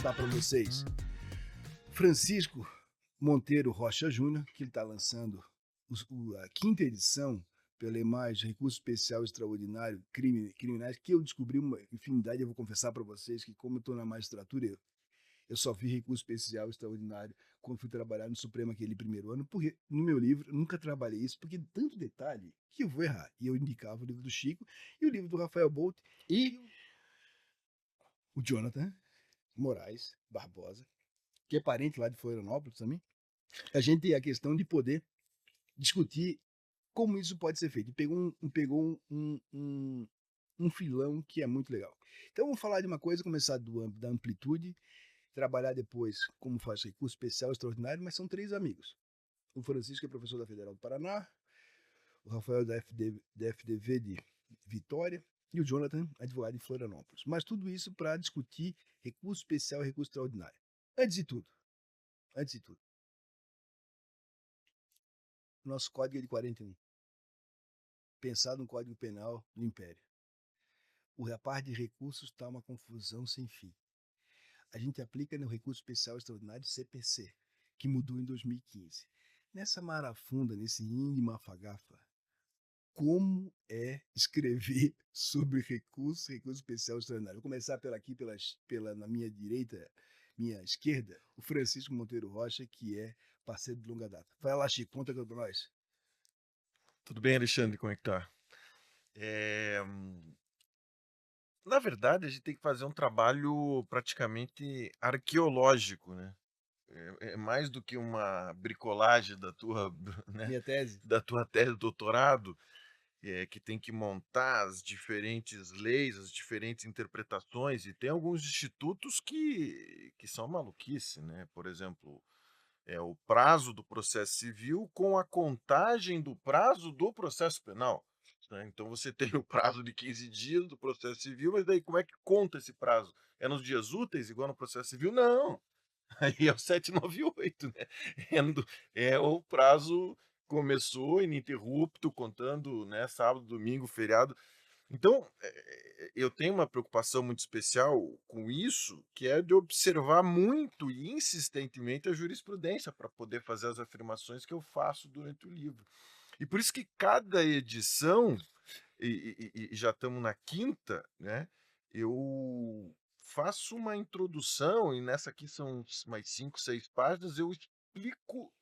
apresentar para vocês Francisco Monteiro Rocha Júnior, que ele está lançando a quinta edição pela EMAG, Recurso Especial Extraordinário Criminais, que eu descobri uma infinidade. Eu vou confessar para vocês que, como eu estou na magistratura, eu só vi recurso especial extraordinário quando fui trabalhar no Supremo aquele primeiro ano, porque no meu livro eu nunca trabalhei isso, porque tanto detalhe que eu vou errar. E eu indicava o livro do Chico e o livro do Rafael Bolt e o Jonathan Moraes Barbosa, que é parente lá de Florianópolis também. A gente tem a questão de poder discutir como isso pode ser feito. E pegou um filão que é muito legal. Então vamos falar de uma coisa, começar da amplitude, trabalhar depois como faz recurso especial extraordinário, mas são três amigos. O Francisco é professor da Federal do Paraná, o Rafael da FDV de Vitória e o Jonathan, advogado de Florianópolis. Mas tudo isso para discutir recurso especial e recurso extraordinário. Antes de tudo, antes de tudo, nosso código é de 41, pensado no Código Penal do Império. O repar de recursos está uma confusão sem fim. A gente aplica no recurso especial extraordinário CPC, que mudou em 2015. Nessa marafunda, nesse índio mafagafa, como é escrever sobre recurso especial extraordinário? Vou começar na minha direita, minha esquerda, o Francisco Monteiro Rocha, que é parceiro de longa data. Vai lá, Chico, conta para nós. Tudo bem, Alexandre? Como é que tá? Na verdade, a gente tem que fazer um trabalho praticamente arqueológico, né? É mais do que uma bricolagem da tua, né, Minha tese? da tua tese de doutorado, que tem que montar as diferentes leis, as diferentes interpretações, e tem alguns institutos que são maluquice, né? Por exemplo, o prazo do processo civil com a contagem do prazo do processo penal, né? Então você tem o prazo de 15 dias do processo civil, mas daí como é que conta esse prazo? É nos dias úteis, igual no processo civil? Não, aí é o 798, né? O prazo começou ininterrupto, contando, né, sábado, domingo, feriado. Então, eu tenho uma preocupação muito especial com isso, que é de observar muito e insistentemente a jurisprudência para poder fazer as afirmações que eu faço durante o livro. E por isso que cada edição, e já estamos na quinta, né? Eu faço uma introdução, e nessa aqui são mais 5, 6 páginas, eu explico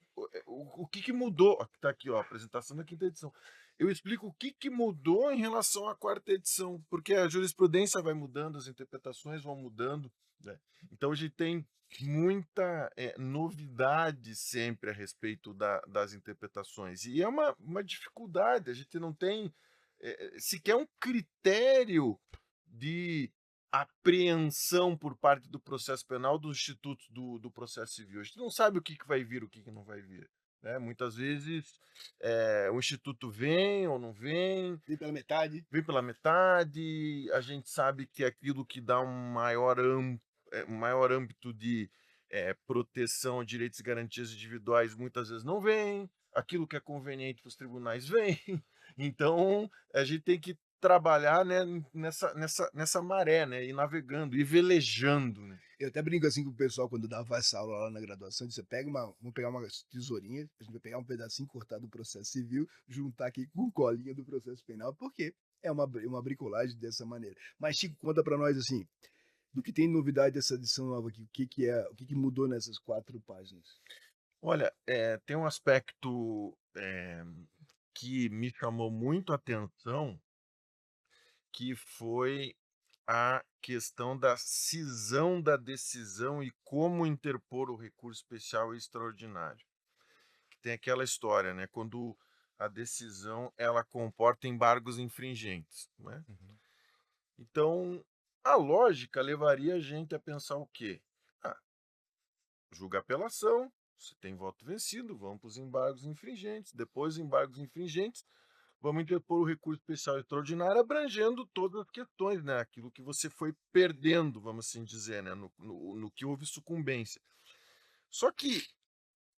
o que mudou. Está aqui, ó, a apresentação da quinta edição. Eu explico o que mudou em relação à quarta edição, porque a jurisprudência vai mudando, as interpretações vão mudando, né? Então a gente tem muita novidade sempre a respeito das interpretações. E é uma dificuldade, a gente não tem sequer um critério de apreensão por parte do processo penal dos institutos do processo civil. A gente não sabe o que vai vir, o que não vai vir, né? Muitas vezes o instituto vem ou não vem, Vem pela metade. vem pela metade, a gente sabe que aquilo que dá um maior âmbito de proteção a direitos e garantias individuais muitas vezes não vem, aquilo que é conveniente para os tribunais vem. Então, a gente tem que trabalhar, né, nessa maré, né, e navegando, e velejando, né? Eu até brinco assim com o pessoal quando dava essa aula lá na graduação. Você vamos pegar uma tesourinha, a gente vai pegar um pedacinho cortado do processo civil, juntar aqui com colinha do processo penal, porque é uma bricolagem dessa maneira. Mas, Chico, conta para nós assim, do que tem novidade dessa edição nova aqui, o que mudou nessas 4 páginas? Olha, tem um aspecto que me chamou muito a atenção, que foi a questão da cisão da decisão e como interpor o recurso especial e extraordinário. Que tem aquela história, né? Quando a decisão ela comporta embargos infringentes, né? Uhum. Então, a lógica levaria a gente a pensar o quê? Ah, julga a apelação, se tem voto vencido, vamos para os embargos infringentes. Depois dos embargos infringentes, vamos interpor o recurso especial extraordinário, abrangendo todas as questões, né? Aquilo que você foi perdendo, vamos assim dizer, né? No que houve sucumbência. Só que,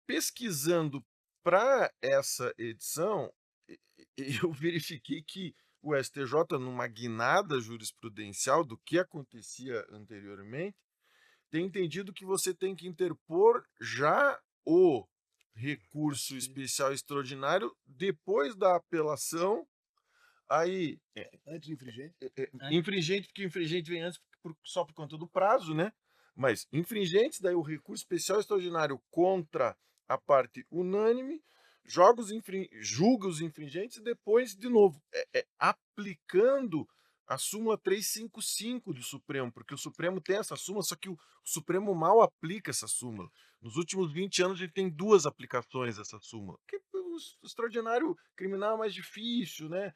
pesquisando para essa edição, eu verifiquei que o STJ, numa guinada jurisprudencial do que acontecia anteriormente, tem entendido que você tem que interpor já o recurso Acho que especial extraordinário depois da apelação, aí antes do infringente. infringente, porque infringente vem antes só por conta do prazo, né? Mas infringentes, daí o recurso especial extraordinário contra a parte unânime, julga os infringentes e depois, de novo, aplicando a súmula 355 do Supremo, porque o Supremo tem essa súmula, só que o Supremo mal aplica essa súmula. Nos últimos 20 anos, a gente tem duas aplicações dessa súmula. Porque o extraordinário criminal é mais difícil, né?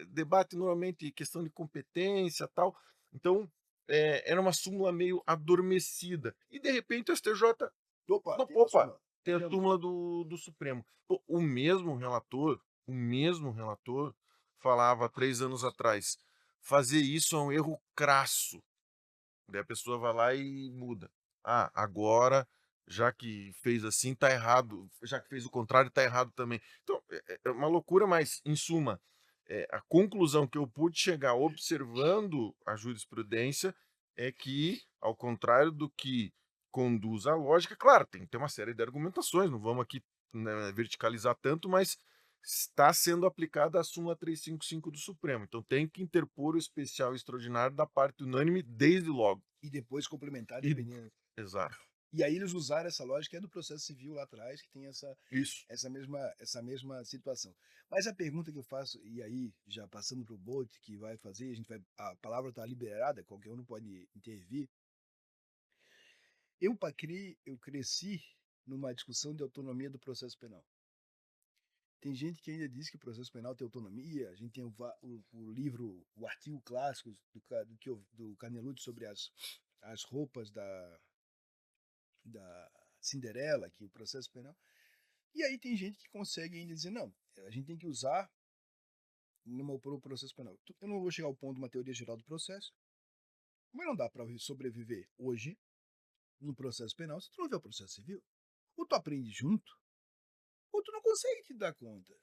Debate normalmente questão de competência tal. Então, era uma súmula meio adormecida. E de repente o STJ. Opa, Não, tem a opa, súmula. tem a Chama. súmula do Supremo. Pô, o mesmo relator falava 3 anos atrás. Fazer isso é um erro crasso. Daí a pessoa vai lá e muda. Ah, agora, já que fez assim, tá errado. Já que fez o contrário, tá errado também. Então, é uma loucura, mas, em suma, a conclusão que eu pude chegar observando a jurisprudência é que, ao contrário do que conduz a lógica, claro, tem que ter uma série de argumentações, não vamos aqui, né, verticalizar tanto, mas está sendo aplicada a súmula 355 do Supremo. Então tem que interpor o especial e extraordinário da parte unânime desde logo. E depois complementar, E- dependendo. Exato. E aí eles usaram essa lógica do processo civil lá atrás, que tem Isso. essa mesma situação. Mas a pergunta que eu faço, e aí, já passando para o Bolt, que vai fazer, a palavra está liberada, qualquer um pode intervir. Eu cresci numa discussão de autonomia do processo penal. Tem gente que ainda diz que o processo penal tem autonomia. A gente tem o livro, o artigo clássico do Canelucci sobre as roupas da Cinderela, que o processo penal. E aí tem gente que consegue ainda dizer, não, a gente tem que usar pro processo penal. Eu não vou chegar ao ponto de uma teoria geral do processo, mas não dá para sobreviver hoje no processo penal se tu não vê o processo civil. Ou tu aprende junto, ou tu não consegue te dar conta.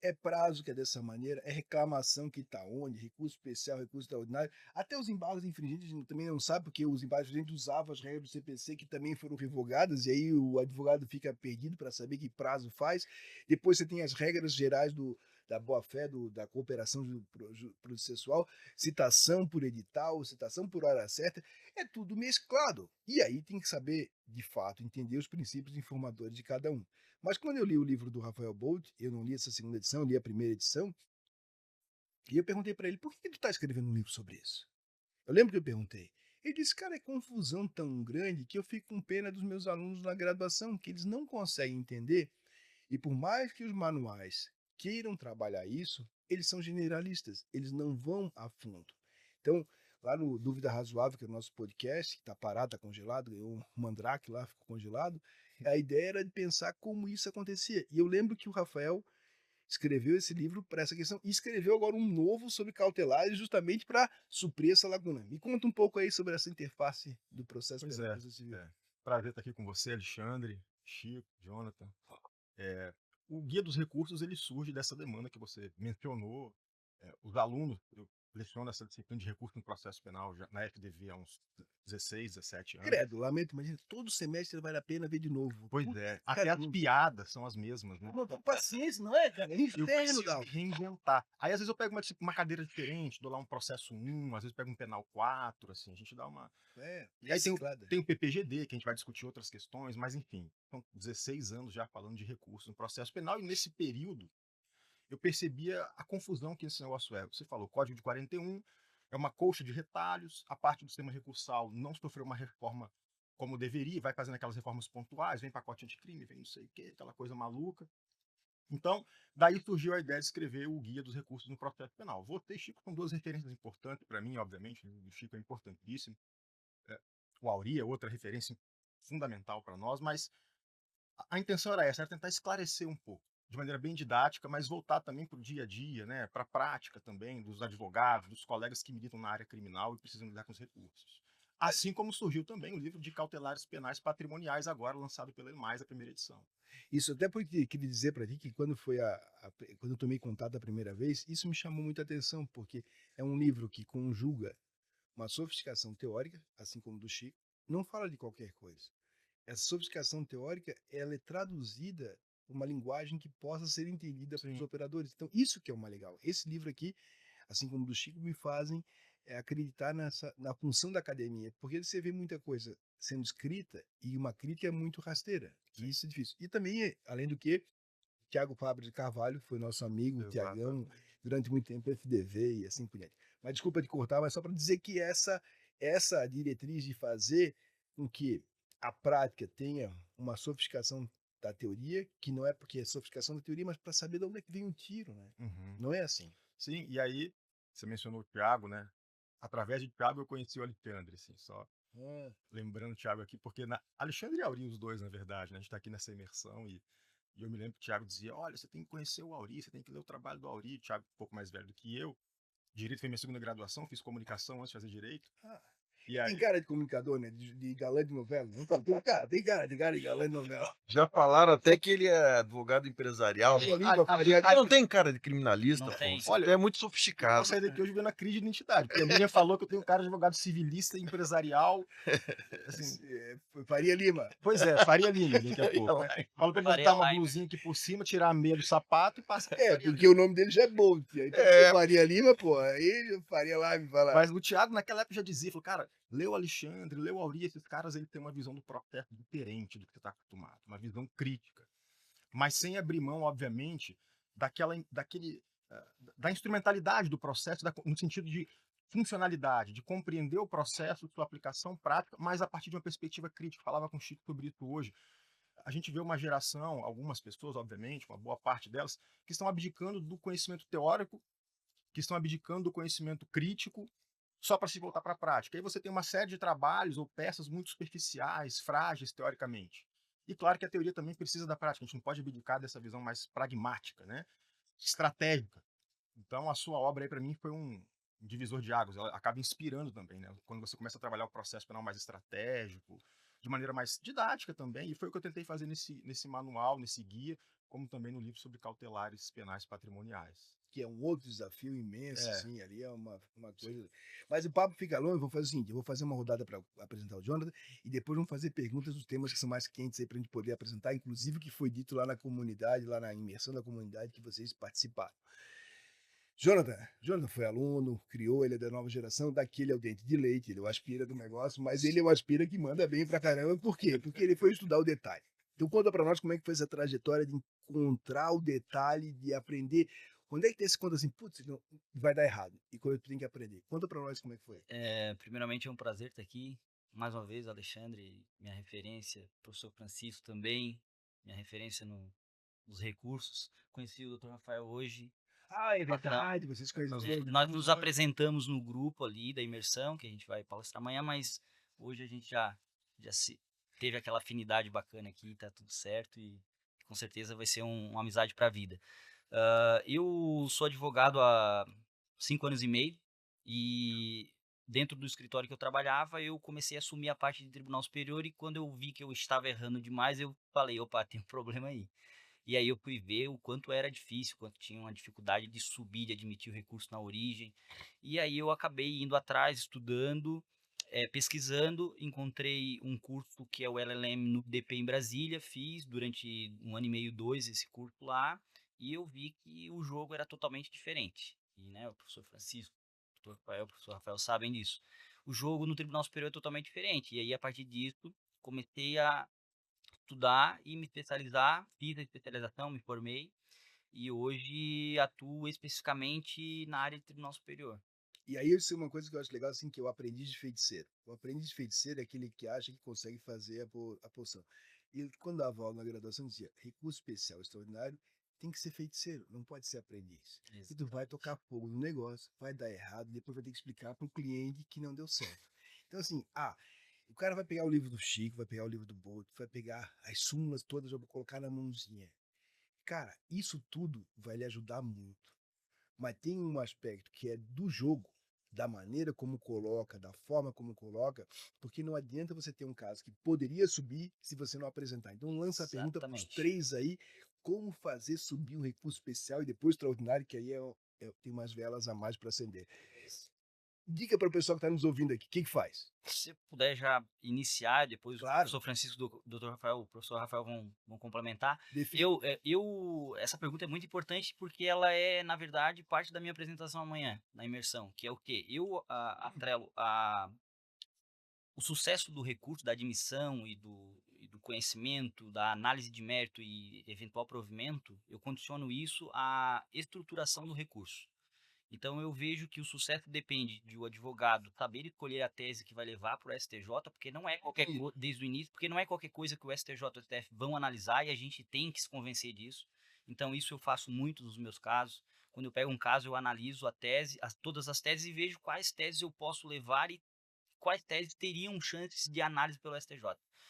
É prazo que é dessa maneira, é reclamação que está onde, recurso especial, recurso extraordinário. Até os embargos infringentes a gente também não sabe, porque os embargos infringentes usavam as regras do CPC que também foram revogadas, e aí o advogado fica perdido para saber que prazo faz. Depois você tem as regras gerais da boa-fé, da cooperação processual, citação por edital, citação por hora certa, é tudo mesclado. E aí tem que saber, de fato, entender os princípios informadores de cada um. Mas quando eu li o livro do Rafael Bolt, eu não li essa segunda edição, eu li a primeira edição, e eu perguntei para ele, por que tu está escrevendo um livro sobre isso? Eu lembro que eu perguntei. Ele disse, cara, é confusão tão grande que eu fico com pena dos meus alunos na graduação, que eles não conseguem entender, e por mais que os manuais queiram trabalhar isso, eles são generalistas, eles não vão a fundo. Então, lá no Dúvida Razoável, que é o nosso podcast, que está parado, está congelado, ganhou um mandrake lá, ficou congelado, a ideia era de pensar como isso acontecia. E eu lembro que o Rafael escreveu esse livro para essa questão e escreveu agora um novo sobre cautelares justamente para suprir essa laguna. Me conta um pouco aí sobre essa interface do processo Pois penal e é, processo civil. prazer estar aqui com você, Alexandre, Chico, Jonathan. O Guia dos Recursos ele surge dessa demanda que você mencionou. Os alunos, eu leciono essa disciplina de recurso no processo penal na FDV há uns 16, 17 anos. Credo, lamento, imagina, todo semestre vale a pena ver de novo. Pois Puta, é, cara, até as piadas são as mesmas, né? não tem paciência, não é, cara? É Eu inferno, preciso Gal. me reinventar. Aí, às vezes, eu pego uma cadeira diferente, dou lá um processo 1, às vezes pego um penal 4, assim, a gente dá uma. É, E aí reciclada. tem o PPGD, que a gente vai discutir outras questões, mas enfim, são 16 anos já falando de recursos no processo penal, e nesse período eu percebia a confusão que esse negócio é. Você falou, Código de 41 é uma colcha de retalhos, a parte do sistema recursal não sofreu uma reforma como deveria, vai fazendo aquelas reformas pontuais, vem pacote anticrime, vem não sei o quê, aquela coisa maluca. Então, daí surgiu a ideia de escrever o Guia dos Recursos no Processo Penal. Votei Chico com duas referências importantes para mim, obviamente, o Chico é importantíssimo, o Auri é outra referência fundamental para nós, mas a intenção era essa, era tentar esclarecer um pouco, de maneira bem didática, mas voltar também para o dia a dia, né, para a prática também dos advogados, dos colegas que militam na área criminal e precisam lidar com os recursos. Assim como surgiu também o livro de cautelares penais patrimoniais, agora lançado pela EMAIS, a primeira edição. Isso até porque queria dizer para ti que quando quando eu tomei contato a primeira vez, isso me chamou muita atenção, porque é um livro que conjuga uma sofisticação teórica, assim como do Chico, não fala de qualquer coisa. Essa sofisticação teórica, ela é traduzida para uma linguagem que possa ser entendida pelos Sim. operadores. Então, isso que é o mais legal. Esse livro aqui, assim como o do Chico, me fazem acreditar na função da academia, porque você vê muita coisa sendo escrita e uma crítica é muito rasteira. E Sim. isso é difícil. E também, além do que, Tiago Fábio de Carvalho foi nosso amigo, Tiagão, Exatamente. durante muito tempo FDV e assim por diante. Mas desculpa de cortar, mas só para dizer que essa diretriz de fazer com que a prática tenha uma sofisticação da teoria, que não é porque é sofisticação da teoria, mas para saber de onde é que vem o tiro, né? Uhum. Não é assim. Sim, e aí, você mencionou o Thiago, né? Através de Thiago eu conheci o Alexandre, assim, só Ah, lembrando o Thiago aqui, porque Alexandre e Auri, os dois, na verdade, né? A gente tá aqui nessa imersão e eu me lembro que o Thiago dizia, olha, você tem que conhecer o Auri, você tem que ler o trabalho do Auri. O Thiago, um pouco mais velho do que eu. Direito foi minha segunda graduação, fiz comunicação antes de fazer direito. ah. E Tem aí, cara de comunicador, né? De galã de novela. Não tá? Tem cara de galã de novela. Já falaram até que ele é advogado empresarial. Faria Lima, Faria Ele não tem cara de criminalista, Não pô. tem. Você Olha, é muito eu vou sofisticado. sair daqui hoje vendo a crise de identidade, porque a Miriam falou que eu tenho cara de advogado civilista e empresarial, assim, Faria Lima. pois é, Faria Lima daqui a Olha pouco. lá. Fala pra ele Faria botar uma Lima. blusinha aqui por cima, tirar a meia do sapato e passar. Porque o nome dele já é Bolt. Aí Faria Lima, pô, aí Faria Lime, fala. Mas o Thiago naquela época já dizia, falou, cara, lê o Alexandre, lê o Auri, esses caras ele tem uma visão do processo diferente do que você está acostumado, uma visão crítica, mas sem abrir mão, obviamente, da instrumentalidade do processo, no sentido de funcionalidade, de compreender o processo, sua aplicação prática, mas a partir de uma perspectiva crítica. Falava com o Chico sobre isso hoje. A gente vê uma geração, algumas pessoas, obviamente, uma boa parte delas, que estão abdicando do conhecimento teórico, que estão abdicando do conhecimento crítico, só para se voltar para a prática. Aí você tem uma série de trabalhos ou peças muito superficiais, frágeis teoricamente. E claro que a teoria também precisa da prática, a gente não pode abdicar dessa visão mais pragmática, né? Estratégica. Então a sua obra aí para mim foi um divisor de águas, ela acaba inspirando também, né? Quando você começa a trabalhar o processo penal mais estratégico, de maneira mais didática também, e foi o que eu tentei fazer nesse manual, nesse guia, como também no livro sobre cautelares penais patrimoniais. Que é um outro desafio imenso, É. assim, ali é uma coisa. Mas o papo fica longo, vamos fazer o seguinte: eu vou fazer uma rodada para apresentar o Jonathan e depois vamos fazer perguntas dos temas que são mais quentes aí para a gente poder apresentar, inclusive o que foi dito lá na comunidade, lá na imersão da comunidade que vocês participaram. Jonathan foi aluno, criou, ele é da nova geração, daquele é o dente de leite, ele é o aspira do negócio, mas ele é o aspira que manda bem pra caramba. Por quê? Porque ele foi estudar o detalhe. Então conta pra nós como é que foi essa trajetória de encontrar o detalhe, de aprender. Quando é que tem esse conta assim, putz, não, vai dar errado, e quando tu tem que aprender? Conta pra nós como é que foi. Primeiramente é um prazer estar aqui. Mais uma vez, Alexandre, minha referência, professor Francisco também, minha referência nos recursos. Conheci o Dr. Rafael hoje. Ah, é Bacana. verdade, vocês conhecem. Nós nos apresentamos no grupo ali da imersão, que a gente vai palestrar amanhã, mas hoje a gente já teve aquela afinidade bacana aqui, tá tudo certo e com certeza vai ser uma amizade para a vida. Eu sou advogado há 5 anos e meio e dentro do escritório que eu trabalhava, eu comecei a assumir a parte de Tribunal Superior e quando eu vi que eu estava errando demais, eu falei, opa, tem um problema aí. E aí eu fui ver o quanto era difícil, quanto tinha uma dificuldade de subir, de admitir o recurso na origem. E aí eu acabei indo atrás, estudando, pesquisando, encontrei um curso que é o LLM no DP em Brasília, fiz durante 1 ano e meio, 2, esse curso lá, e eu vi que o jogo era totalmente diferente. E né, o professor Francisco, o professor Rafael sabem disso. O jogo no Tribunal Superior é totalmente diferente. E aí, a partir disso, comecei a estudar e me especializar, fiz a especialização, me formei e hoje atuo especificamente na área de Tribunal Superior. E aí isso é uma coisa que eu acho legal, assim, que é o aprendiz de feiticeiro. O aprendiz de feiticeiro é aquele que acha que consegue fazer a poção. E quando dava aula na graduação, dizia, recurso especial extraordinário tem que ser feiticeiro, não pode ser aprendiz. E tu vai tocar fogo no negócio, vai dar errado, depois vai ter que explicar para o cliente que não deu certo. Então, assim, o cara vai pegar o livro do Chico, vai pegar o livro do Bolt, vai pegar as súmulas todas, vai colocar na mãozinha. Cara, isso tudo vai lhe ajudar muito. Mas tem um aspecto que é do jogo, da maneira como coloca, da forma como coloca, porque não adianta você ter um caso que poderia subir se você não apresentar. Então lança a pergunta para os três aí, como fazer subir um recurso especial e depois extraordinário, que aí tem umas velas a mais para acender. Dica para o pessoal que está nos ouvindo aqui, o que faz? Se você puder já iniciar, depois o Claro. professor Francisco e o Dr. Rafael, o professor Rafael vão complementar. Define. Essa pergunta é muito importante porque ela é, na verdade, parte da minha apresentação amanhã, na imersão, que é o quê? Eu atrelo o sucesso do recurso, da admissão e do conhecimento, da análise de mérito e eventual provimento, eu condiciono isso à estruturação do recurso. Então eu vejo que o sucesso depende de o advogado saber escolher a tese que vai levar para o STJ, porque não é qualquer desde o início, porque não é qualquer coisa que o STJ e o STF vão analisar e a gente tem que se convencer disso. Então isso eu faço muito nos meus casos. Quando eu pego um caso, eu analiso a tese, todas as teses e vejo quais teses eu posso levar e quais teses teriam chances de análise pelo STJ.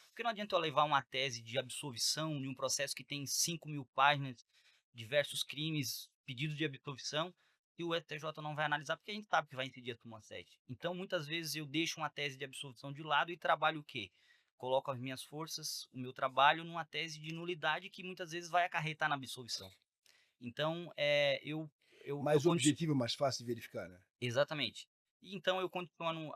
Porque não adianta eu levar uma tese de absolvição de um processo que tem 5.000 páginas, diversos crimes, pedidos de absolvição, e o STJ não vai analisar porque a gente sabe que vai incidir a súmula 7. Então, muitas vezes eu deixo uma tese de absolvição de lado e trabalho o quê? Coloco as minhas forças, o meu trabalho numa tese de nulidade que muitas vezes vai acarretar na absolvição. Então, Mais objetivo, mais fácil de verificar, né? Exatamente. E então eu condiciono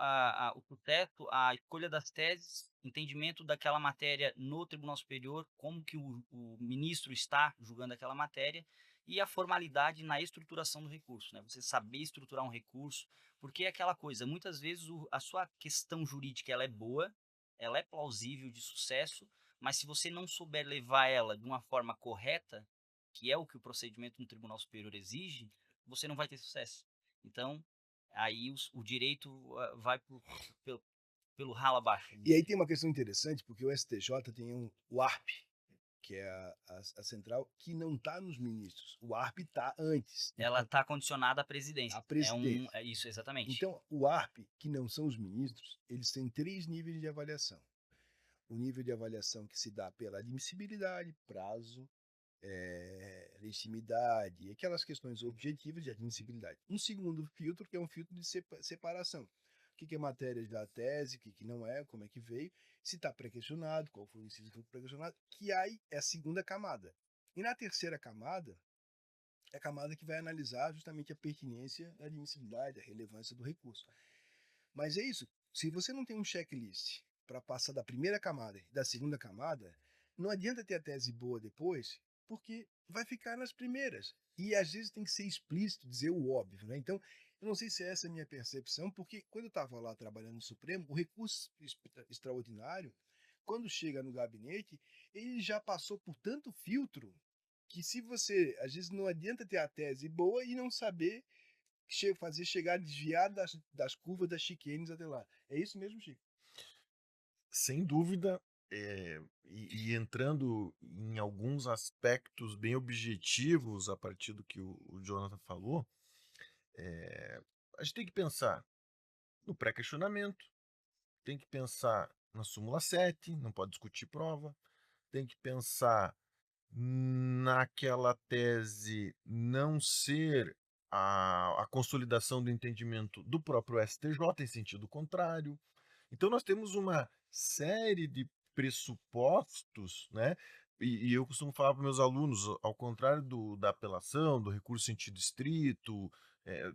o sucesso, a escolha das teses, entendimento daquela matéria no Tribunal Superior, como que o ministro está julgando aquela matéria, e a formalidade na estruturação do recurso, né? Você saber estruturar um recurso, porque é aquela coisa, muitas vezes a sua questão jurídica ela é boa, ela é plausível de sucesso, mas se você não souber levar ela de uma forma correta, que é o que o procedimento no Tribunal Superior exige, você não vai ter sucesso. Então, aí o direito vai pelo ralo abaixo. E aí tem uma questão interessante, porque o STJ tem o ARP, que é a central, que não está nos ministros. O ARP está antes. Ela está condicionada à presidência. À presidência. É isso, exatamente. Então, o ARP, que não são os ministros, eles têm 3 níveis de avaliação. O nível de avaliação que se dá pela admissibilidade, prazo, legitimidade, aquelas questões objetivas de admissibilidade. Um segundo filtro, que é um filtro de separação. O que é matéria da tese, o que não é, como é que veio, se está pré-questionado, qual foi o inciso pré-questionado, que aí é a segunda camada. E na terceira camada, é a camada que vai analisar justamente a pertinência, a admissibilidade, a relevância do recurso. Mas é isso, se você não tem um checklist para passar da primeira camada e da segunda camada, não adianta ter a tese boa depois, porque vai ficar nas primeiras. E às vezes tem que ser explícito, dizer o óbvio, né? Então, eu não sei se essa é a minha percepção, porque quando eu estava lá trabalhando no Supremo, o recurso extraordinário, quando chega no gabinete, ele já passou por tanto filtro que se você, às vezes não adianta ter a tese boa e não saber fazer chegar desviado das curvas das chicanes até lá. É isso mesmo, Chico? Sem dúvida, e entrando em alguns aspectos bem objetivos a partir do que o Jonathan falou, a gente tem que pensar no pré-questionamento, tem que pensar na súmula 7, não pode discutir prova, tem que pensar naquela tese não ser a consolidação do entendimento do próprio STJ em sentido contrário. Então nós temos uma série de pressupostos, né? E eu costumo falar para meus alunos, ao contrário da apelação, do recurso em sentido estrito,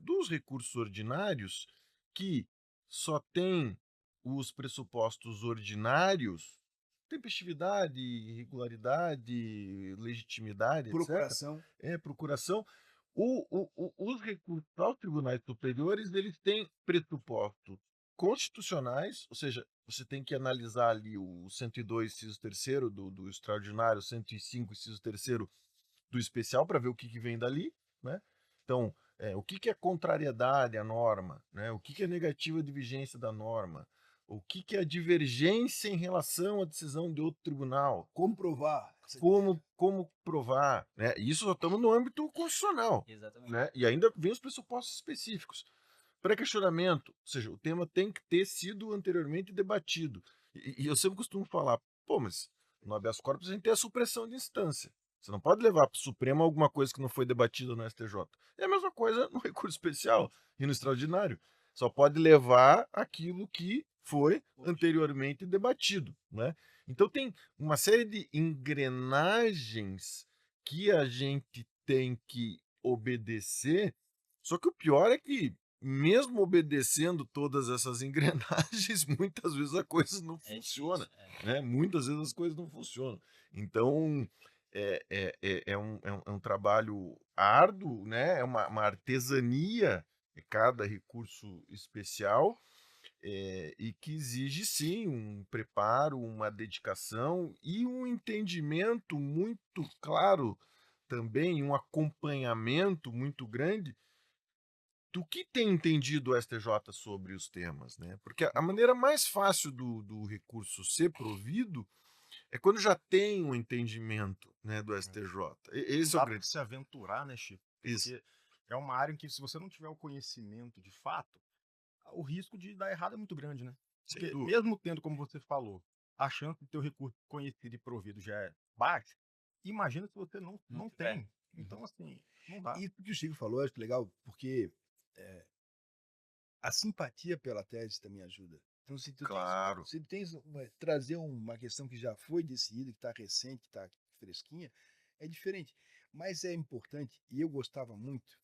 dos recursos ordinários, que só tem os pressupostos ordinários, tempestividade, regularidade, legitimidade, etc. Procuração. Procuração. Os recursos aos tribunais superiores, eles têm pressupostos constitucionais, ou seja, você tem que analisar ali o 102, inciso 3º do extraordinário, 105, inciso 3º do especial, para ver o que vem dali, né? Então, o que é contrariedade à norma, né? O que é negativa de vigência da norma, o que é a divergência em relação à decisão de outro tribunal. Como provar? Como provar, né? Isso só estamos no âmbito constitucional. Exatamente. Né? E ainda vem os pressupostos específicos. Pré-questionamento, ou seja, o tema tem que ter sido anteriormente debatido. E eu sempre costumo falar, mas no habeas corpus a gente tem a supressão de instância. Você não pode levar para o Supremo alguma coisa que não foi debatida no STJ. É a mesma coisa no recurso especial e no extraordinário. Só pode levar aquilo que foi anteriormente debatido, né? Então tem uma série de engrenagens que a gente tem que obedecer, só que o pior é que mesmo obedecendo todas essas engrenagens, muitas vezes a coisa não É funciona, difícil. né? Muitas vezes as coisas não funcionam. Então, é um trabalho árduo, né? É uma artesania, cada recurso especial, e que exige, sim, um preparo, uma dedicação e um entendimento muito claro também, um acompanhamento muito grande do que tem entendido o STJ sobre os temas, né? Porque a maneira mais fácil do recurso ser provido é quando já tem um entendimento, né, do STJ. Não Esse é o dá para grande. se aventurar, né, Chico? Isso. Porque é uma área em que, se você não tiver o conhecimento de fato, o risco de dar errado é muito grande, né? Sem Porque dúvida. mesmo tendo, como você falou, a chance de ter o recurso conhecido e provido já é baixa, imagina se você Não não tiver. tem. Então, assim, não dá. Isso que o Chico falou, eu acho legal, porque a simpatia pela tese também ajuda. Então, Claro. se tu tens trazer uma questão que já foi decidida, que está recente, que está fresquinha, é diferente. Mas é importante, e eu gostava muito,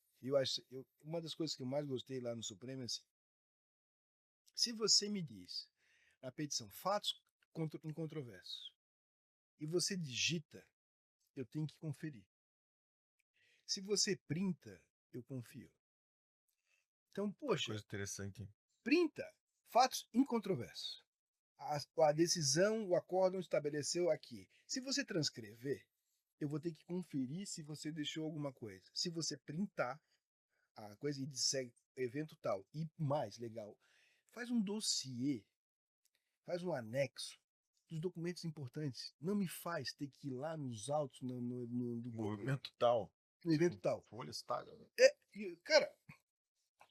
uma das coisas que eu mais gostei lá no Supremo é assim, se você me diz na petição fatos incontroversos, e você digita, eu tenho que conferir. Se você printa, eu confio. Então, Que poxa, coisa interessante, hein? printa fatos incontroversos. A decisão, o acórdão estabeleceu aqui. Se você transcrever, eu vou ter que conferir se você deixou alguma coisa. Se você printar a coisa e disser evento tal, e mais legal, faz um dossiê, faz um anexo dos documentos importantes. Não me faz ter que ir lá nos autos Movimento tal. no evento tal. Folhas, tá? Cara,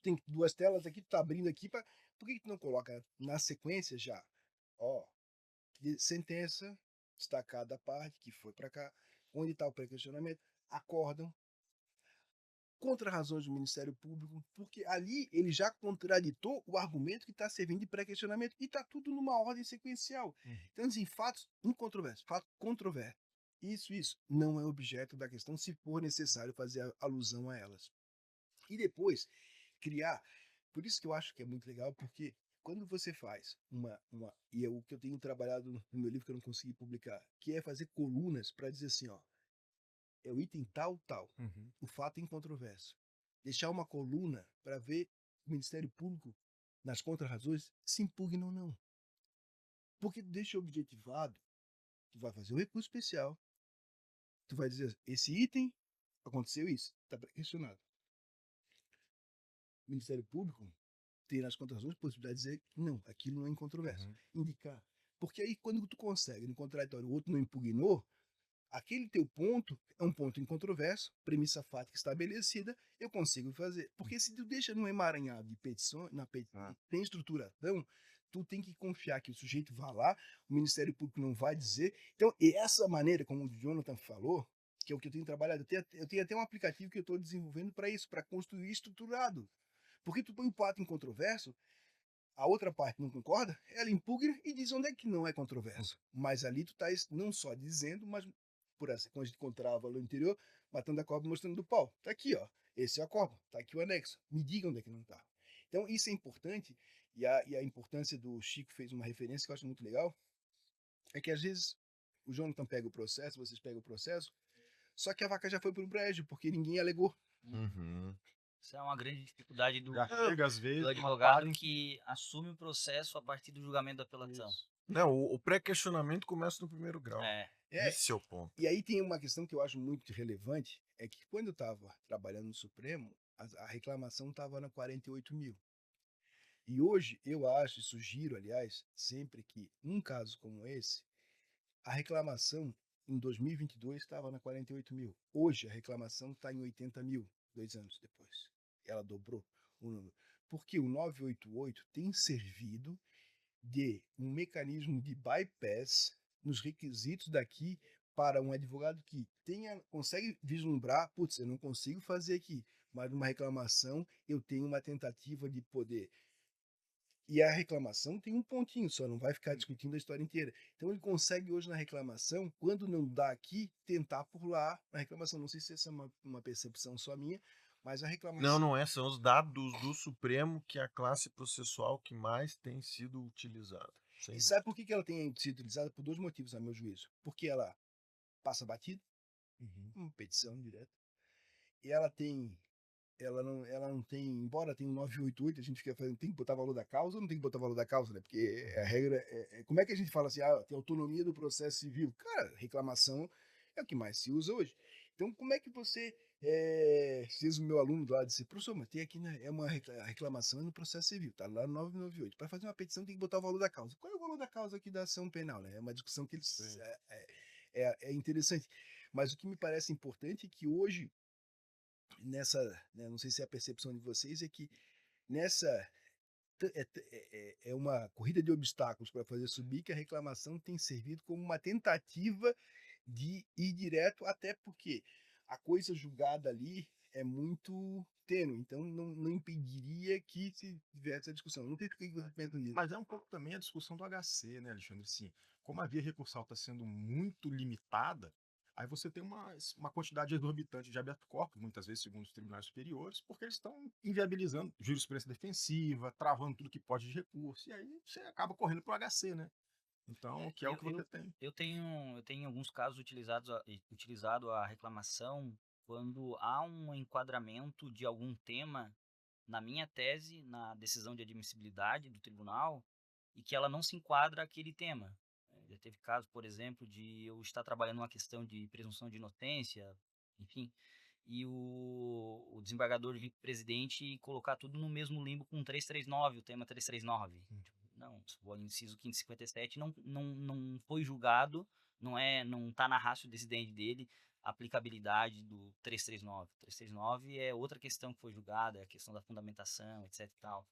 tem duas telas aqui, tu tá abrindo aqui, por que tu não coloca na sequência já? Ó, sentença, destacada a parte que foi para cá, onde está o pré-questionamento, acórdão, contra-razões do Ministério Público, porque ali ele já contraditou o argumento que está servindo de pré-questionamento e está tudo numa ordem sequencial. Então, assim, fatos incontroversos, fatos controversos. Isso não é objeto da questão, se for necessário fazer alusão a elas. E depois, criar. Por isso que eu acho que é muito legal, porque quando você faz e é o que eu tenho trabalhado no meu livro que eu não consegui publicar, que é fazer colunas para dizer assim, ó, é o item tal, tal, Uhum. o fato incontroverso. Deixar uma coluna para ver o Ministério Público, nas contrarrazões, se impugna ou não. Porque tu deixa objetivado, tu vai fazer um recurso especial, tu vai dizer, esse item, aconteceu isso, está questionado. O Ministério Público ter nas contradições possibilidade de dizer não, aquilo não é incontroverso. Indicar. Porque aí, quando tu consegue, no contraditório, o outro não impugnou, aquele teu ponto é um ponto incontroverso, premissa fática estabelecida, eu consigo fazer. Porque se tu deixa num emaranhado de petições, tem estruturação, tu tem que confiar que o sujeito vá lá, o Ministério Público não vai dizer. Então, e essa maneira, como o Jonathan falou, que é o que eu tenho trabalhado, eu tenho até um aplicativo que eu estou desenvolvendo para isso, para construir estruturado. Porque tu põe um fato incontroverso, a outra parte não concorda, ela impugna e diz onde é que não é controverso. Mas ali tu estás não só dizendo, mas, por assim, quando a gente encontrava no interior, matando a cobra mostrando do pau. Tá aqui, ó. Esse é a cobra, tá aqui o anexo. Me diga onde é que não tá. Então isso é importante, e a importância do Chico fez uma referência que eu acho muito legal, é que às vezes o Jonathan pega o processo, vocês pegam o processo, só que a vaca já foi pro brejo, porque ninguém alegou. Uhum. Isso é uma grande dificuldade do, Já chega, às vezes, do uma advogado página que assume o processo a partir do julgamento da apelação. Isso. Não, o pré-questionamento começa no primeiro grau. É, É, Esse é o ponto. e aí tem uma questão que eu acho muito relevante, é que quando eu estava trabalhando no Supremo, a reclamação estava na 48 mil. E hoje eu acho, e sugiro, aliás, sempre que um caso como esse, a reclamação em 2022 estava na 48 mil. Hoje a reclamação está em 80 mil, 2 anos depois. Ela dobrou o número. Porque o 988 tem servido de um mecanismo de bypass nos requisitos daqui para um advogado que consegue vislumbrar, putz, eu não consigo fazer aqui, mas numa reclamação eu tenho uma tentativa de poder. E a reclamação tem um pontinho só, não vai ficar discutindo a história inteira. Então ele consegue hoje na reclamação, quando não dá aqui, tentar por lá na reclamação. Não sei se essa é uma percepção só minha, Mas a Não, reclamação. não é. São os dados do Supremo que é a classe processual que mais tem sido utilizada. Sem E dúvida. sabe por que ela tem sido utilizada? Por dois motivos, a meu juízo. Porque ela passa batida, Uhum. uma petição direta, e ela não tem, embora tenha um 988, a gente fica fazendo, tem que botar valor da causa ou não tem que botar valor da causa, né? Porque a regra como é que a gente fala assim, tem autonomia do processo civil? Cara, reclamação é o que mais se usa hoje. Então, como é que você, fez o meu aluno lá disse, professor, mas tem aqui, né, a reclamação é no processo civil, tá lá no 998. Para fazer uma petição tem que botar o valor da causa. Qual é o valor da causa aqui da ação penal, né? É uma discussão que eles, Sim. é interessante. Mas o que me parece importante é que hoje nessa, né, não sei se é a percepção de vocês, é que nessa é uma corrida de obstáculos para fazer subir, que a reclamação tem servido como uma tentativa de ir direto, até porque a coisa julgada ali é muito tênue, então não impediria que se tivesse a discussão. Não sei o que você pensa nisso. Mas é um pouco também a discussão do HC, né, Alexandre? Sim, como a via recursal está sendo muito limitada, aí você tem uma quantidade exorbitante de habeas corpus, muitas vezes segundo os tribunais superiores, porque eles estão inviabilizando jurisprudência defensiva, travando tudo que pode de recurso, e aí você acaba correndo para o HC, né? Então, que é o que você tem. Eu tenho em alguns casos utilizado a reclamação quando há um enquadramento de algum tema na minha tese, na decisão de admissibilidade do tribunal, e que ela não se enquadra àquele tema. Já teve caso, por exemplo, de eu estar trabalhando uma questão de presunção de inocência, enfim, e o desembargador vir presidente colocar tudo no mesmo limbo com 339, o tema 339. Não, o inciso 557 não foi julgado, não está na ratio decidente dele a aplicabilidade do 339. 339 é outra questão que foi julgada, é a questão da fundamentação, etc e tal.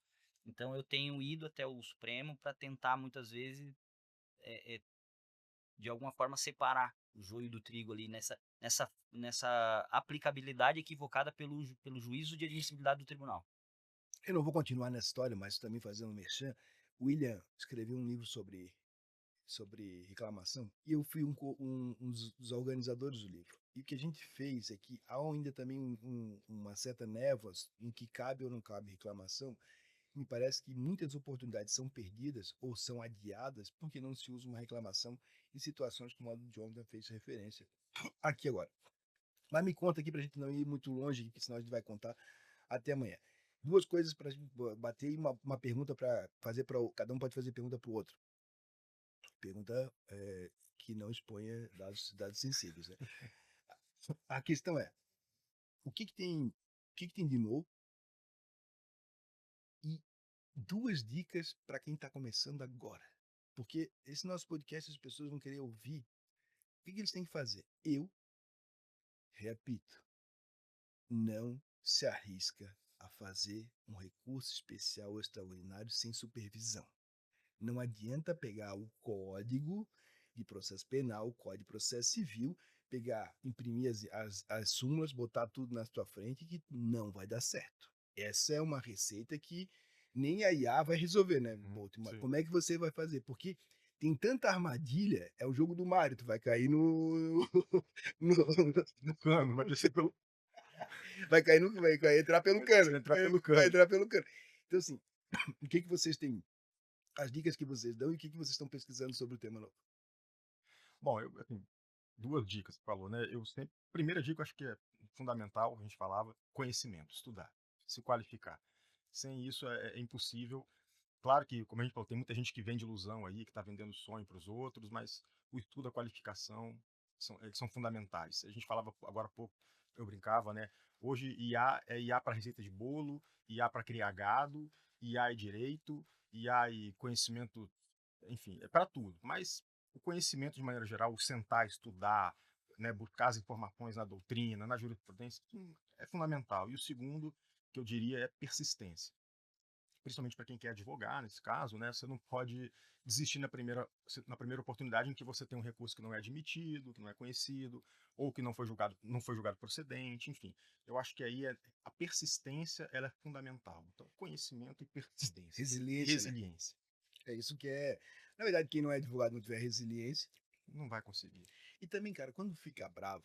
Então eu tenho ido até o Supremo para tentar muitas vezes de alguma forma separar o joio do trigo ali nessa aplicabilidade equivocada pelo juízo de admissibilidade do tribunal. Eu não vou continuar nessa história, mas também fazendo um merchan. William escreveu um livro sobre reclamação, e eu fui um dos organizadores do livro. E o que a gente fez é que há ainda também uma certa névoa em que cabe ou não cabe reclamação. Me parece que muitas oportunidades são perdidas ou são adiadas porque não se usa uma reclamação em situações como a do Jonathan fez referência aqui agora. Mas me conta aqui para a gente não ir muito longe, que senão a gente vai contar até amanhã. Duas coisas para a gente bater e uma pergunta para fazer para cada um pode fazer pergunta para o outro. Pergunta que não exponha dados sensíveis, né? A questão é, o que que tem de novo? E duas dicas para quem está começando agora. Porque esse nosso podcast as pessoas vão querer ouvir. O que eles têm que fazer? Eu, repito, não se arrisca a fazer um recurso especial ou extraordinário sem supervisão. Não adianta pegar o Código de Processo Penal, o Código de Processo Civil, pegar, imprimir as súmulas, botar tudo na sua frente, que não vai dar certo. Essa é uma receita que nem a IA vai resolver, né, Bolt? Mas como é que você vai fazer? Porque tem tanta armadilha, é o jogo do Mario, tu vai cair No cano, vai descer pelo vai entrar pelo cano. Vai entrar pelo Vai cano. entrar pelo cano. Então, assim, o que vocês têm, as dicas que vocês dão e o que vocês estão pesquisando sobre o tema novo? Bom, assim, duas dicas, você falou, né? Primeira dica, eu acho que é fundamental, a gente falava, conhecimento, estudar, se qualificar. Sem isso é impossível. Claro que, como a gente falou, tem muita gente que vende ilusão aí, que está vendendo sonho para os outros, mas o estudo, a qualificação são fundamentais. A gente falava agora há pouco, eu brincava, né? Hoje IA é IA para receita de bolo, IA para criar gado, IA é direito, IA e conhecimento, enfim, é para tudo. Mas o conhecimento de maneira geral, o sentar, estudar, né, buscar as informações na doutrina, na jurisprudência, é fundamental. E o segundo, que eu diria, é persistência. Principalmente para quem quer advogar, nesse caso, né, você não pode desistir na primeira oportunidade em que você tem um recurso que não é admitido, que não é conhecido, ou que não foi julgado procedente, enfim. Eu acho que aí a persistência ela é fundamental. Então, conhecimento e persistência. Resiliência, né? Resiliência. É isso que é. Na verdade, quem não é advogado não tiver resiliência. Não vai conseguir. E também, cara, quando fica bravo,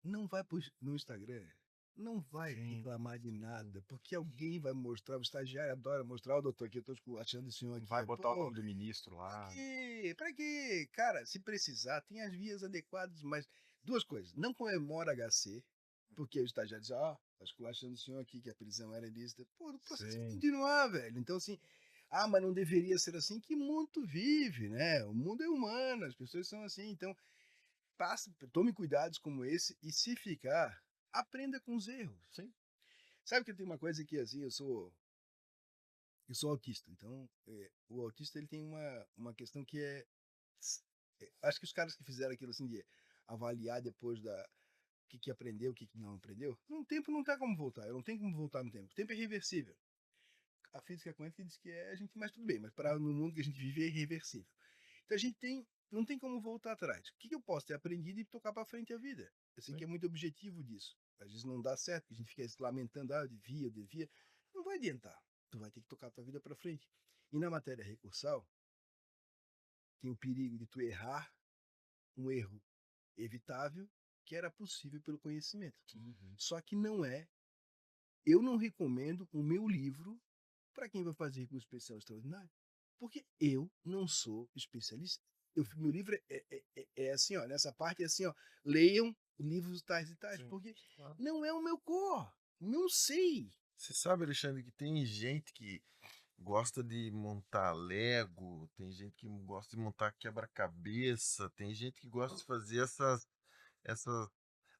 não vai no Instagram não vai Sim. reclamar de nada, porque alguém vai mostrar, o estagiário adora mostrar, o doutor aqui, eu tô achando esse senhor aqui. Vai botar o Pô, nome do ministro lá. Pra quê? Cara, se precisar, tem as vias adequadas, mas duas coisas. Não comemora HC, porque o estagiário diz, ó, tá esculachando o senhor aqui, que a prisão era ilícita. Pô, o processo vai Sim. continuar, velho. Então, assim, mas não deveria ser assim. Que mundo tu vive, né? O mundo é humano, as pessoas são assim. Então, tome cuidados como esse e se ficar, aprenda com os erros. Sim. Sabe que tem uma coisa que, assim, eu sou autista, então o autista ele tem uma questão que acho que os caras que fizeram aquilo assim de avaliar depois da que aprendeu, o que não aprendeu, no tempo não tá como voltar, eu não tenho como voltar no tempo, o tempo é reversível. A física quântica diz que a gente, mas tudo bem, mas para no mundo que a gente vive é irreversível. Então a gente não tem como voltar atrás. O que eu posso ter aprendido e tocar para frente a vida? Eu sei que é muito objetivo disso. Às vezes não dá certo, a gente fica se lamentando, eu devia. Não vai adiantar. Tu vai ter que tocar a tua vida para frente. E na matéria recursal, tem o perigo de tu errar um erro evitável que era possível pelo conhecimento. Uhum. Só que não é. Eu não recomendo o meu livro para quem vai fazer recurso especial extraordinário, porque eu não sou especialista. Meu livro é assim, ó, nessa parte é assim, ó, leiam livros tais e tais, Sim. porque Claro. não é o meu core, não sei. Você sabe, Alexandre, que tem gente que gosta de montar Lego, tem gente que gosta de montar quebra-cabeça, tem gente que gosta de fazer essas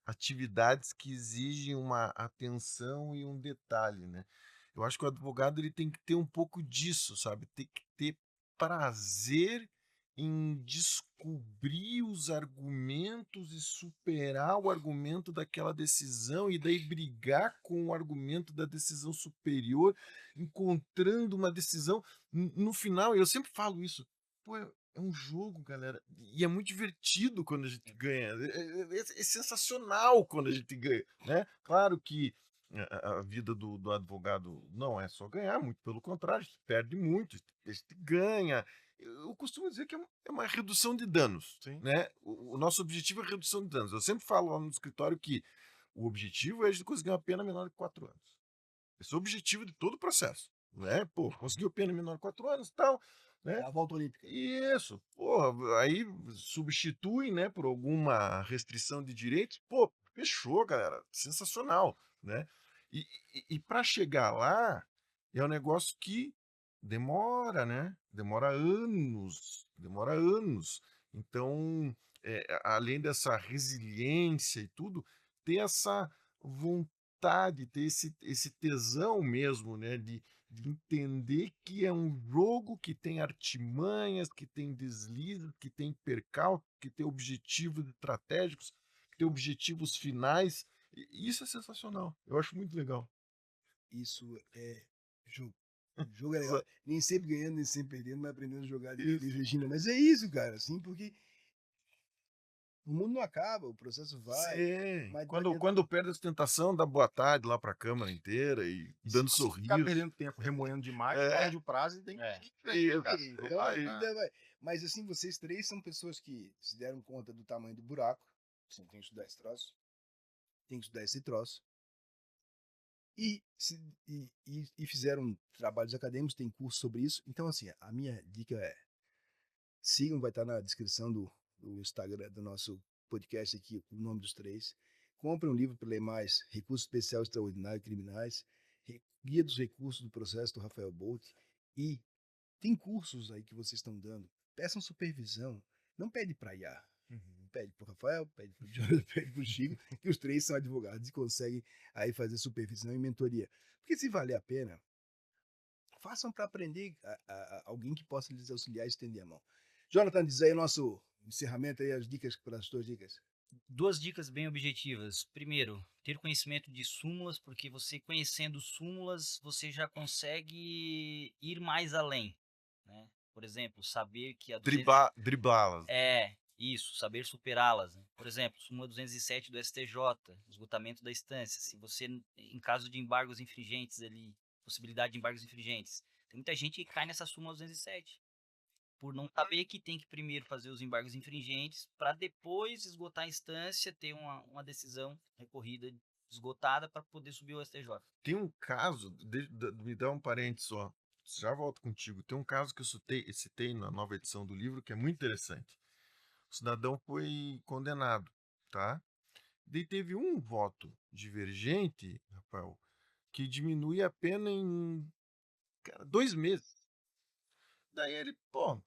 atividades que exigem uma atenção e um detalhe, né? Eu acho que o advogado ele tem que ter um pouco disso, sabe? Tem que ter prazer em descobrir os argumentos e superar o argumento daquela decisão e daí brigar com o argumento da decisão superior, encontrando uma decisão. No final, eu sempre falo isso, pô, é um jogo, galera, e é muito divertido quando a gente ganha. É sensacional quando a gente ganha, né? Claro que a vida do advogado não é só ganhar, muito pelo contrário, a gente perde muito, a gente ganha. Eu costumo dizer que é uma redução de danos, Sim. né? O nosso objetivo é redução de danos. Eu sempre falo lá no escritório que o objetivo é a gente conseguir uma pena menor de 4 anos. Esse é o objetivo de todo o processo, né? Pô, conseguiu pena menor de 4 anos e tal, É né? a volta olímpica. Isso, porra, aí substitui, né, por alguma restrição de direitos, pô, fechou, galera, sensacional, né? E para chegar lá, é um negócio que demora, né? Demora anos. Então, além dessa resiliência e tudo, ter essa vontade, ter esse tesão mesmo, né, de entender que é um jogo que tem artimanhas, que tem deslizes, que tem percalços, que tem objetivos estratégicos, que tem objetivos finais. E isso é sensacional. Eu acho muito legal. Isso é jogo. O jogo é legal. Exa- Nem sempre ganhando, nem sempre perdendo, mas aprendendo a jogar de Isso. Regina. Mas é isso, cara, assim, porque o mundo não acaba, o processo vai, Sim. mas não Quando, adianta. quando perde a ostentação, dá boa tarde lá para a Câmara inteira e E se dando você ficar sorriso. perdendo tempo remoendo demais, É. perde o prazo e tem É. que Isso. Então, Aí- ainda vai. Mas assim, vocês três são pessoas que se deram conta do tamanho do buraco. Assim, tem que estudar esse troço. Tem que estudar esse troço. E fizeram trabalhos acadêmicos, tem curso sobre isso. Então, assim, a minha dica é: sigam, vai estar na descrição do Instagram do nosso podcast aqui, o nome dos três. Comprem um livro para ler mais: Recurso Especial Extraordinário Criminais, Guia dos Recursos do Processo do Rafael Bolt. E tem cursos aí que vocês estão dando. Peçam supervisão. Não pede para IA. Uhum. Pede para o Rafael, pede para o Jonathan, pede para o Chico, que os três são advogados e conseguem aí fazer supervisão e mentoria. Porque se valer a pena, façam para aprender alguém que possa lhes auxiliar e estender a mão. Jonathan, diz aí o nosso encerramento aí, as dicas para as tuas dicas. Duas dicas bem objetivas. Primeiro, ter conhecimento de súmulas, porque você conhecendo súmulas, você já consegue ir mais além, né? Por exemplo, saber que a 200... Driblá-las. Isso, saber superá-las, né? Por exemplo, súmula 207 do STJ, esgotamento da instância. Se você, em caso de embargos infringentes ali, possibilidade de embargos infringentes, tem muita gente que cai nessa súmula 207 por não saber que tem que primeiro fazer os embargos infringentes para depois esgotar a instância, ter uma decisão recorrida esgotada para poder subir o STJ. Tem um caso, me dá um parênteses só, já volto contigo. Tem um caso que eu citei na nova edição do livro que é muito interessante. O cidadão foi condenado, tá? Daí teve um voto divergente, Rafael, que diminui a pena em, cara, 2 meses. Daí ele, pô,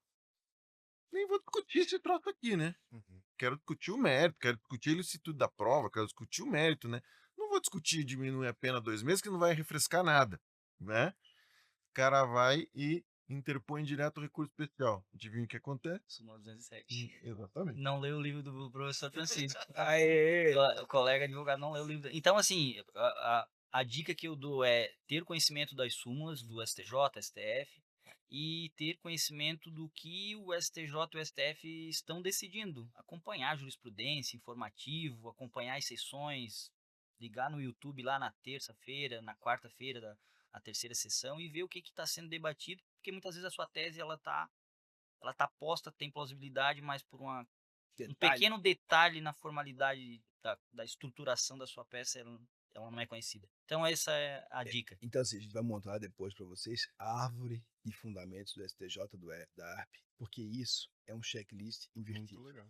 nem vou discutir esse troço aqui, né? Uhum. Quero discutir o mérito, quero discutir a ilicitude da prova, quero discutir o mérito, né? Não vou discutir diminuir a pena 2 meses, que não vai refrescar nada, né? O cara vai e interpõe direto o recurso especial. Adivinha o que acontece? Súmula 207. Exatamente. Não leu o livro do professor Francisco. Aê! O colega advogado não leu o livro. Então, assim, a dica que eu dou é ter conhecimento das súmulas do STJ, STF, e ter conhecimento do que o STJ e o STF estão decidindo. Acompanhar a jurisprudência, informativo, acompanhar as sessões, ligar no YouTube lá na terça-feira, na quarta-feira da terceira sessão e ver o que está sendo debatido, porque muitas vezes a sua tese ela tá posta, tem plausibilidade, mas por um pequeno detalhe na formalidade da estruturação da sua peça, ela não é conhecida. Então essa é a dica. Então, assim, a gente vai montar depois para vocês a árvore de fundamentos do STJ, da ARP, porque isso é um checklist Muito invertido. legal.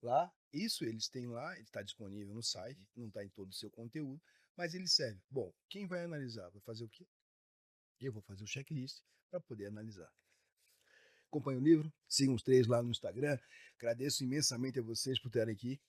Lá, isso eles têm lá, ele está disponível no site, não está em todo o seu conteúdo, mas ele serve. Bom, quem vai analisar? Vai fazer o quê? Eu vou fazer o checklist para poder analisar. Acompanhe o livro, sigam os 3 lá no Instagram. Agradeço imensamente a vocês por estarem aqui.